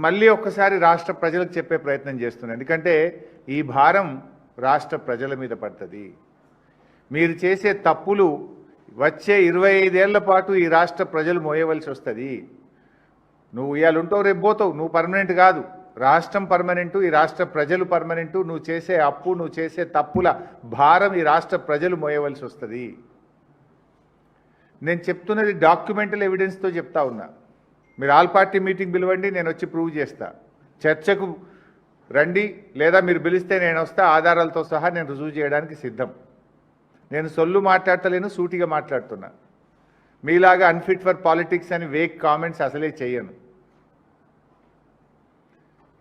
మళ్ళీ ఒక్కసారి రాష్ట్ర ప్రజలకు చెప్పే ప్రయత్నం చేస్తున్నాను. ఎందుకంటే ఈ భారం రాష్ట్ర ప్రజల మీద పడుతుంది. మీరు చేసే తప్పులు వచ్చే 25 ఏళ్ల పాటు ఈ రాష్ట్ర ప్రజలు మోయవలసి వస్తుంది. నువ్వు ఇవాళ ఉంటావు, రేపు పోతావు. నువ్వు పర్మనెంట్ కాదు. రాష్ట్రం పర్మనెంటు, ఈ రాష్ట్ర ప్రజలు పర్మనెంటు. నువ్వు చేసే అప్పు, నువ్వు చేసే తప్పుల భారం ఈ రాష్ట్ర ప్రజలు మోయవలసి వస్తుంది. నేను చెప్తున్నది డాక్యుమెంటల్ ఎవిడెన్స్తో చెప్తా ఉన్నా. మీరు ఆల్ పార్టీ మీటింగ్ పిలవండి, నేను వచ్చి ప్రూవ్ చేస్తా. చర్చకు రండి, లేదా మీరు పిలిస్తే నేను వస్తా. ఆధారాలతో సహా నేను రుజువు చేయడానికి సిద్ధం. నేను సొల్లు మాట్లాడతలేను, సూటిగా మాట్లాడుతున్నా. మీలాగా అన్ఫిట్ ఫర్ పాలిటిక్స్ అని వేక్ కామెంట్స్ అసలే చేయను.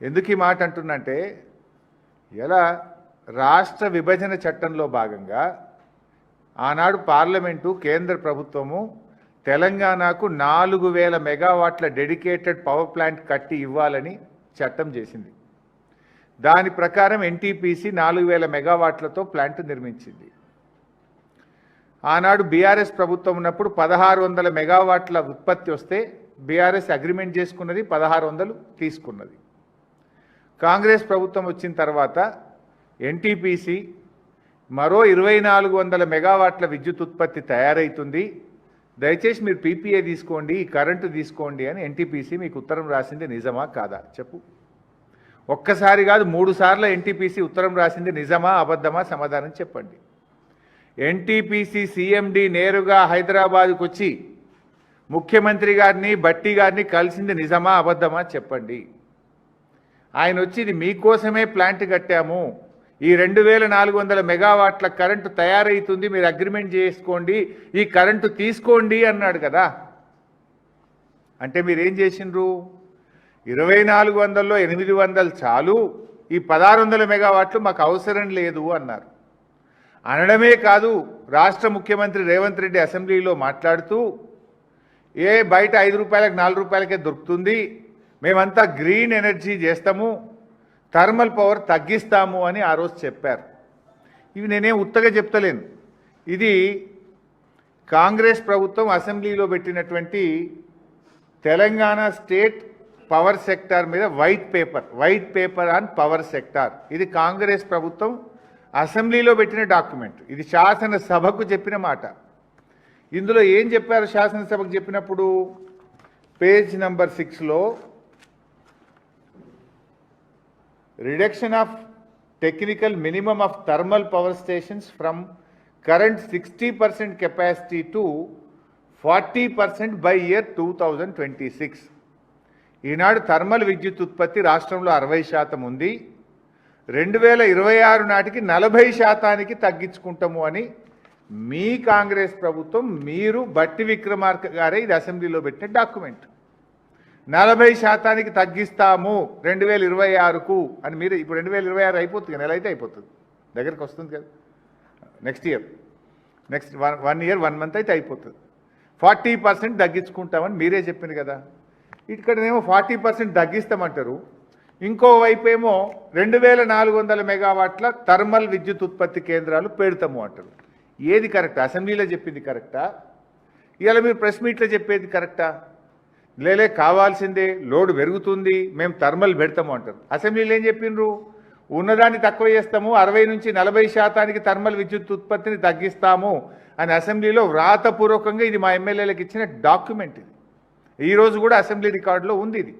ఎందుకు ఈ మాట అంటున్నంటే, ఎలా రాష్ట్ర విభజన చట్టంలో భాగంగా ఆనాడు పార్లమెంటు, కేంద్ర ప్రభుత్వము తెలంగాణకు 4000 మెగావాట్ల డెడికేటెడ్ పవర్ ప్లాంట్ కట్టి ఇవ్వాలని చట్టం చేసింది. దాని ప్రకారం ఎన్టీపీసీ 4000 మెగావాట్లతో ప్లాంట్ నిర్మించింది. ఆనాడు బీఆర్ఎస్ ప్రభుత్వం ఉన్నప్పుడు 1600 మెగావాట్ల ఉత్పత్తి వస్తే బీఆర్ఎస్ అగ్రిమెంట్ చేసుకున్నది, 1600 తీసుకున్నది. కాంగ్రెస్ ప్రభుత్వం వచ్చిన తర్వాత ఎన్టీపీసీ మరో 2400 మెగావాట్ల విద్యుత్ ఉత్పత్తి తయారవుతుంది, దయచేసి మీరు పీపీఏ తీసుకోండి, కరెంటు తీసుకోండి అని ఎన్టీపీసీ మీకు ఉత్తరం రాసింది నిజమా కాదా చెప్పు. ఒక్కసారి కాదు 3 సార్లు ఎన్టీపీసీ ఉత్తరం రాసింది నిజమా అబద్ధమా సమాధానం చెప్పండి. ఎన్టీపీసీ సీఎండీ నేరుగా హైదరాబాద్కు వచ్చి ముఖ్యమంత్రి గారిని, భట్టి గారిని కలిసింది నిజమా అబద్ధమా చెప్పండి. ఆయన వచ్చి ఇది మీకోసమే ప్లాంట్ కట్టాము, ఈ 2400 మెగావాట్ల కరెంటు తయారవుతుంది, మీరు అగ్రిమెంట్ చేసుకోండి, ఈ కరెంటు తీసుకోండి అన్నాడు కదా. అంటే మీరేం చేసిండ్రు? 2400లో 800 చాలు, ఈ 1600 మెగావాట్లు మాకు అవసరం లేదు అన్నారు. అనడమే కాదు, రాష్ట్ర ముఖ్యమంత్రి రేవంత్ రెడ్డి అసెంబ్లీలో మాట్లాడుతూ బయట 5 రూపాయలకు 4 రూపాయలకే దొరుకుతుంది, మేమంతా గ్రీన్ ఎనర్జీ చేస్తాము, థర్మల్ పవర్ తగ్గిస్తాము అని ఆ రోజు చెప్పారు. ఇవి నేనేం ఉత్తగా చెప్తలేను. ఇది కాంగ్రెస్ ప్రభుత్వం అసెంబ్లీలో పెట్టినటువంటి తెలంగాణ స్టేట్ పవర్ సెక్టార్ మీద white paper on power sector. ఇది కాంగ్రెస్ ప్రభుత్వం అసెంబ్లీలో పెట్టిన డాక్యుమెంట్. ఇది శాసనసభకు చెప్పిన మాట. ఇందులో ఏం చెప్పారు శాసనసభకు చెప్పినప్పుడు? పేజ్ నంబర్ 6లో reduction of technical minimum of thermal power stations from current 60% capacity to 40% by year 2026. ఈనాడు థర్మల్ విద్యుత్ ఉత్పత్తి రాష్ట్రంలో 60% ఉంది, 2026 నాటికి 40% తగ్గించుకుంటాము అని మీ కాంగ్రెస్ ప్రభుత్వం, మీరు భట్టి విక్రమార్క గారే ఇది అసెంబ్లీలో పెట్టిన డాక్యుమెంట్. 40% తగ్గిస్తాము 2026కు అని మీరు. ఇప్పుడు 2026 అయిపోతుంది, నెల అయితే అయిపోతుంది, దగ్గరికి వస్తుంది కదా. నెక్స్ట్ వన్ ఇయర్ 1 మంత్ అయితే అయిపోతుంది. 40% తగ్గించుకుంటామని మీరే చెప్పింది కదా. ఇక్కడనేమో 40% తగ్గిస్తామంటారు, ఇంకోవైపు ఏమో 2400 మెగావాట్ల థర్మల్ విద్యుత్ ఉత్పత్తి కేంద్రాలు పెడతాము అంటారు. ఏది కరెక్టా? అసెంబ్లీలో చెప్పింది కరెక్టా? ఇవాళ మీరు ప్రెస్ మీట్లో చెప్పేది కరెక్టా? లేలే కావాల్సిందే, లోడ్ పెరుగుతుంది, మేము థర్మల్ పెడతాము అంటారు. అసెంబ్లీలో ఏం చెప్పిండ్రు? ఉన్నదాన్ని తక్కువ చేస్తాము, 60 నుంచి 40% థర్మల్ విద్యుత్ ఉత్పత్తిని తగ్గిస్తాము అని అసెంబ్లీలో వ్రాతపూర్వకంగా ఇది మా ఎమ్మెల్యేలకు ఇచ్చిన డాక్యుమెంట్. ఇది ఈరోజు కూడా అసెంబ్లీ రికార్డులో ఉంది. ఇది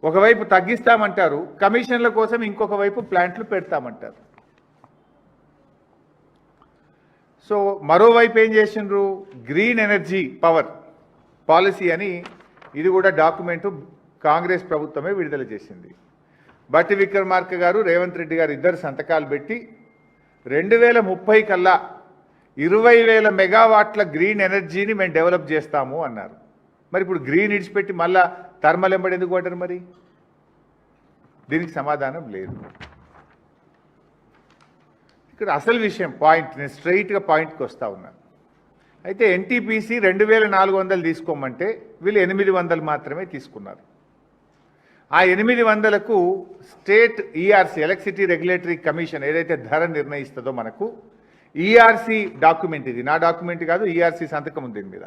ఒకవైపు తగ్గిస్తామంటారు, కమిషన్ల కోసం ఇంకొక వైపు ప్లాంట్లు పెడతామంటారు. సో మరోవైపు ఏం చేసిండ్రు? గ్రీన్ ఎనర్జీ పవర్ పాలసీ అని ఇది కూడా డాక్యుమెంటు కాంగ్రెస్ ప్రభుత్వమే విడుదల చేసింది. భట్టి విక్రమార్క గారు, రేవంత్ రెడ్డి గారు ఇద్దరు సంతకాలు పెట్టి 2030 కల్లా 20,000 మెగావాట్ల గ్రీన్ ఎనర్జీని మేము డెవలప్ చేస్తాము అన్నారు. మరి ఇప్పుడు గ్రీన్ ఇడిచిపెట్టి మళ్ళా థర్మల్ ఎంబడి ఎందుకు పడ్డారు? మరి దీనికి సమాధానం లేదు. ఇక్కడ అసలు విషయం పాయింట్, నేను స్ట్రైట్గా పాయింట్కి వస్తూ ఉన్నాను. అయితే ఎన్టీపీసీ 2400 తీసుకోమంటే వీళ్ళు 800 మాత్రమే తీసుకున్నారు. ఆ 800కు state ERC, electricity regulatory commission ఏదైతే ధర నిర్ణయిస్తుందో మనకు, ఈఆర్సీ డాక్యుమెంట్, ఇది నా డాక్యుమెంట్ కాదు, ఈఆర్సీ సంతకం ఉంది దీని మీద.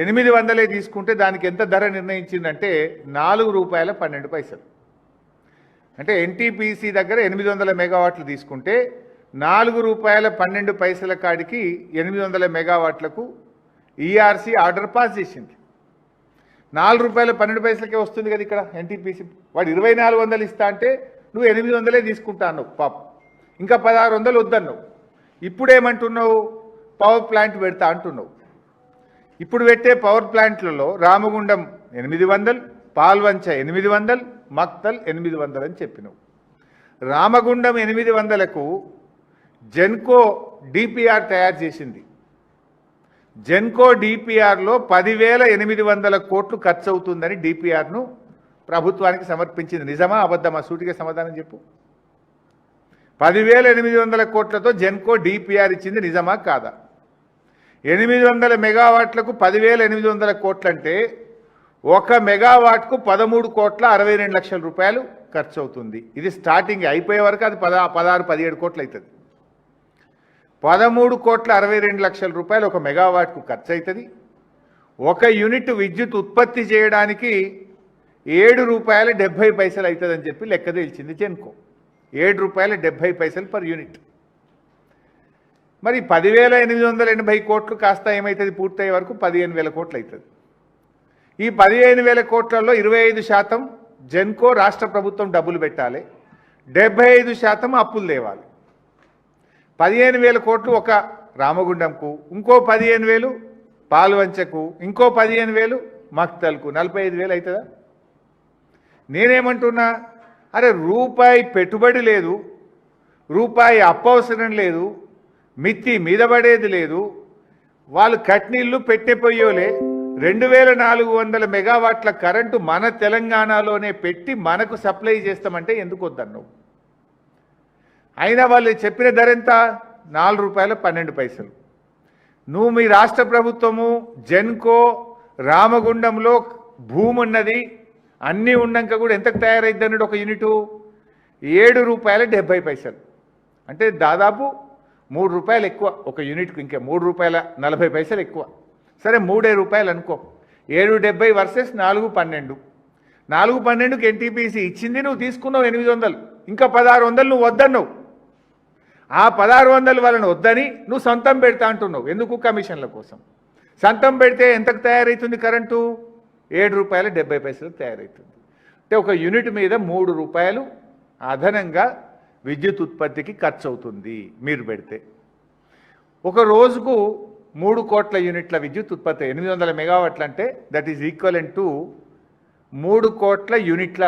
800 తీసుకుంటే దానికి ఎంత ధర నిర్ణయించిందంటే ₹4.12. అంటే ఎన్టీపీసీ దగ్గర 800 మెగావాట్లు తీసుకుంటే ₹4.12 కాడికి 800 మెగావాట్లకు ఈఆర్సీ ఆర్డర్ పాస్ చేసింది. ₹4.12కే వస్తుంది కదా ఇక్కడ ఎన్టీపీసీ. వాడు 2400 ఇస్తా అంటే నువ్వు 800 తీసుకుంటా అన్నావు పాప, ఇంకా 1600 వద్దన్నావు. ఇప్పుడేమంటున్నావు? పవర్ ప్లాంట్ పెడతా అంటున్నావు. ఇప్పుడు పెట్టే పవర్ ప్లాంట్లలో రామగుండం 800, పాల్వంచ 800, మక్తల్ 800 అని చెప్పినావు. రామగుండం 800కు జెన్కో డిపిఆర్ తయారు చేసింది. జెన్కో డిపిఆర్లో 10,800 కోట్లు ఖర్చు అవుతుందని డిపిఆర్ను ప్రభుత్వానికి సమర్పించింది. నిజమా అబద్ధమా? సూటిగా సమాధానం చెప్పు. 10,800 కోట్లతో జెన్కో డిపిఆర్ ఇచ్చింది, నిజమా కాదా? 800 మెగావాట్లకు 10,800 కోట్లంటే 1 మెగావాట్కు 13,62,00,000 రూపాయలు ఖర్చు అవుతుంది. ఇది స్టార్టింగ్, అయిపోయే వరకు అది 16-17 కోట్లు అవుతుంది. 13,62,00,000 రూపాయలు 1 మెగావాట్కు ఖర్చు అవుతుంది. 1 యూనిట్ విద్యుత్ ఉత్పత్తి చేయడానికి ₹7.70 అవుతుందని చెప్పి లెక్క తేల్చింది జెన్కో. ₹7.70 per unit. మరి 10,880 కోట్లు కాస్త ఏమవుతుంది? పూర్తయ్యే వరకు 15,000 కోట్లు అవుతుంది. ఈ 15,000 కోట్లలో 25% జెన్కో రాష్ట్ర ప్రభుత్వం డబ్బులు పెట్టాలి, 75% అప్పులు తేవాలి. 15,000 కోట్లు ఒక రామగుండంకు, ఇంకో 15,000 పాల్వంచకు, ఇంకో 15,000 మక్తల్కు, 45,000 అవుతుందా? నేనేమంటున్నా, అరే రూపాయి పెట్టుబడి లేదు, రూపాయి అప్పు అవసరం లేదు, మిత్తి మీద పడేది లేదు, వాళ్ళు కట్నీళ్ళు పెట్టిపోయోలే 2,400 మెగావాట్ల కరెంటు మన తెలంగాణలోనే పెట్టి మనకు సప్లై చేస్తామంటే ఎందుకు వద్దన్నావు? అయినా వాళ్ళు చెప్పిన ధర ఎంత? ₹4.12. నువ్వు మీ రాష్ట్ర ప్రభుత్వము జెన్కో రామగుండంలో భూమి ఉన్నది, అన్నీ ఉన్నాక కూడా ఎంతకు తయారైద్ది అన్నాడు ఒక యూనిటు? ₹7.70. అంటే దాదాపు ₹3 ఎక్కువ ఒక యూనిట్కు, ఇంకా ₹3.40 ఎక్కువ. సరే ₹3 అనుకో. 7.70 వర్సెస్ 4.12. 4.12కి ఎన్టీపీసీ ఇచ్చింది, నువ్వు తీసుకున్నావు 800, ఇంకా 1600 నువ్వు వద్దన్నావు. ఆ 1600 వాళ్ళని వద్దని నువ్వు సొంతం పెడతా అంటున్నావు. ఎందుకు? కమిషన్ల కోసం. సొంతం పెడితే ఎంతకు తయారవుతుంది కరెంటు? ₹7.70 తయారవుతుంది. అంటే ఒక యూనిట్ మీద ₹3 అదనంగా విద్యుత్ ఉత్పత్తికి ఖర్చు అవుతుంది మీరు పెడితే. ఒక రోజుకు 3 కోట్ల యూనిట్ల విద్యుత్ ఉత్పత్తి, 800 మెగావాట్లు అంటే దట్ ఈజ్ ఈక్వలెంట్ టు 3 కోట్ల యూనిట్ల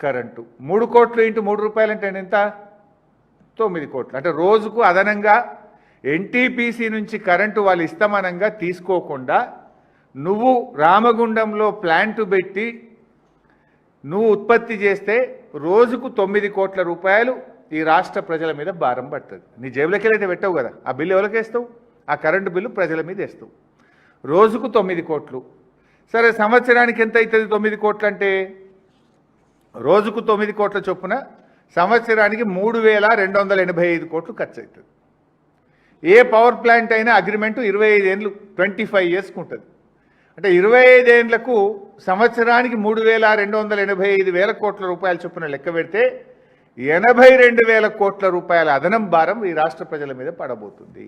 కరెంటు. 3 కోట్లు ఇంటూ ₹3 అంటే ఎంత? 9 కోట్లు. అంటే రోజుకు అదనంగా ఎన్టీపీసీ నుంచి కరెంటు వాళ్ళు ఇస్తామనంగా తీసుకోకుండా నువ్వు రామగుండంలో ప్లాంటు పెట్టి నువ్వు ఉత్పత్తి చేస్తే రోజుకు ₹9 కోట్ల ఈ రాష్ట్ర ప్రజల మీద భారం పడుతుంది. నీ జేబులకి వెళ్ళైతే పెట్టావు కదా, ఆ బిల్లు ఎవరికి వేస్తావు? ఆ కరెంటు బిల్లు ప్రజల మీద వేస్తావు. రోజుకు 9 కోట్లు. సరే, సంవత్సరానికి ఎంత అవుతుంది 9 కోట్లు అంటే? రోజుకు 9 కోట్ల చొప్పున సంవత్సరానికి 3,285 కోట్లు ఖర్చు అవుతుంది. ఏ పవర్ ప్లాంట్ అయినా అగ్రిమెంటు 25 ఏళ్ళు, 25 ఇయర్స్కి ఉంటుంది. అంటే 25 ఏళ్లకు సంవత్సరానికి 3,285 కోట్ల రూపాయల చొప్పున లెక్క పెడితే 82,000 కోట్ల రూపాయల అదనం భారం ఈ రాష్ట్ర ప్రజల మీద పడబోతుంది.